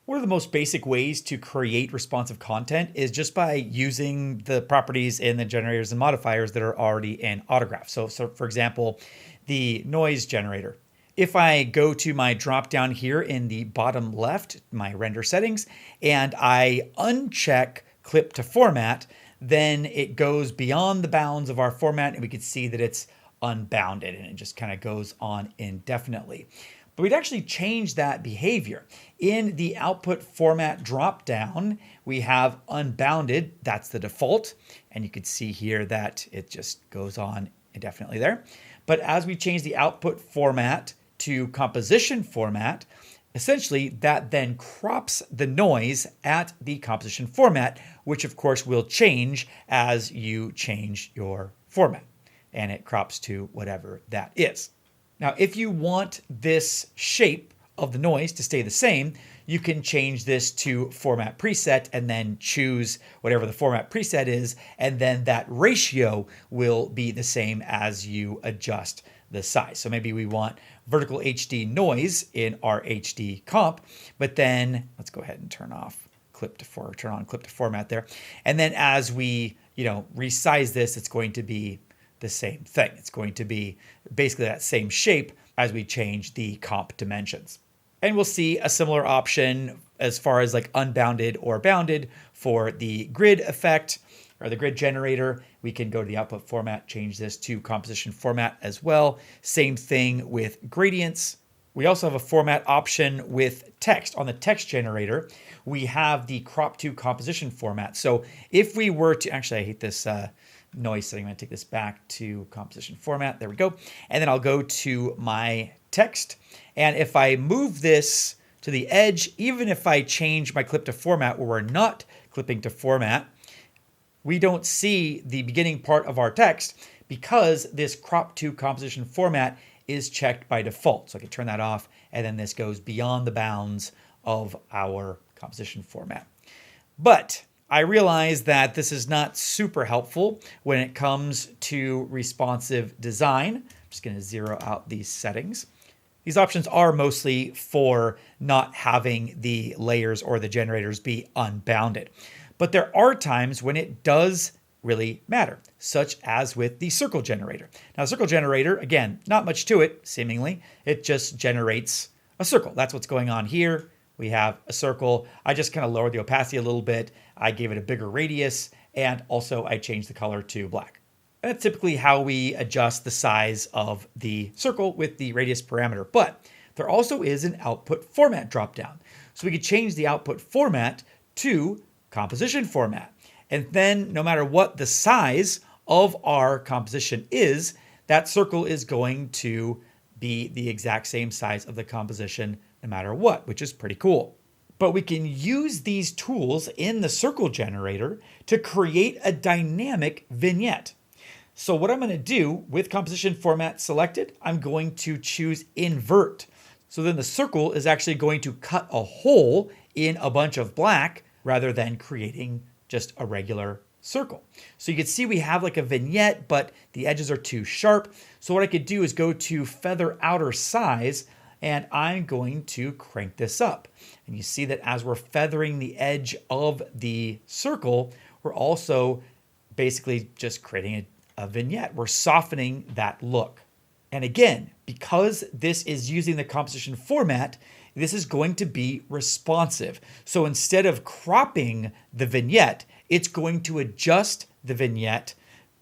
One of the most basic ways to create responsive content is just by using the properties in the generators and modifiers that are already in Autograph. So for example, the noise generator. If I go to my drop down here in the bottom left, my render settings, and I uncheck clip to format, then it goes beyond the bounds of our format and we can see that it's unbounded and it just kind of goes on indefinitely. But we'd actually change that behavior. In the output format dropdown, we have unbounded, that's the default. And you can see here that it just goes on indefinitely there. But as we change the output format to composition format, essentially that then crops the noise at the composition format, which of course will change as you change your format. And it crops to whatever that is. Now, if you want this shape of the noise to stay the same, you can change this to format preset and then choose whatever the format preset is. And then that ratio will be the same as you adjust the size. So maybe we want vertical HD noise in our HD comp, but then let's go ahead and turn on clip to format there. And then as we, resize this, it's going to be the same thing. It's going to be basically that same shape as we change the comp dimensions. And we'll see a similar option as far as like unbounded or bounded for the grid effect or the grid generator. We can go to the output format, change this to composition format as well. Same thing with gradients. We also have a format option with text. On the text generator, we have the crop to composition format. So if we were to, actually I hate this noise setting. I'm going to take this back to composition format. There we go. And then I'll go to my text. And if I move this to the edge, even if I change my clip to format where we're not clipping to format, we don't see the beginning part of our text because this crop to composition format is checked by default. So I can turn that off, and then this goes beyond the bounds of our composition format. But I realize that this is not super helpful when it comes to responsive design. I'm just going to zero out these settings. These options are mostly for not having the layers or the generators be unbounded. But there are times when it does really matter, such as with the circle generator. Now, the circle generator, again, not much to it, seemingly. It just generates a circle. That's what's going on here. We have a circle. I just kind of lowered the opacity a little bit. I gave it a bigger radius, and also I changed the color to black. And that's typically how we adjust the size of the circle with the radius parameter. But there also is an output format dropdown. So we could change the output format to composition format. And then no matter what the size of our composition is, that circle is going to be the exact same size of the composition no matter what, which is pretty cool. But we can use these tools in the circle generator to create a dynamic vignette. So what I'm going to do with composition format selected, I'm going to choose invert. So then the circle is actually going to cut a hole in a bunch of black rather than creating just a regular circle. So you can see we have like a vignette, but the edges are too sharp. So what I could do is go to feather outer size, and I'm going to crank this up. And you see that as we're feathering the edge of the circle, we're also basically just creating a vignette. We're softening that look. And again, because this is using the composition format, this is going to be responsive. So instead of cropping the vignette, it's going to adjust the vignette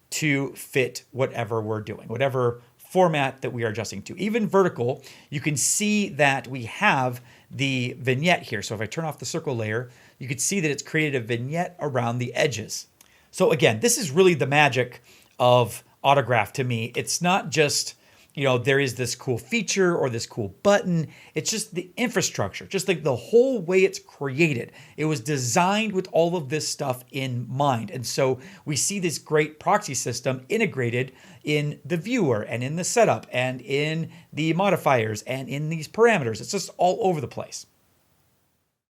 to fit whatever we're doing, whatever format that we are adjusting to. Even vertical, you can see that we have the vignette here. So if I turn off the circle layer, you can see that it's created a vignette around the edges. So again, this is really the magic of Autograph to me. It's not just, there is this cool feature or this cool button. It's just the infrastructure, just like the whole way it's created. It was designed with all of this stuff in mind. And so we see this great proxy system integrated in the viewer and in the setup and in the modifiers and in these parameters. It's just all over the place.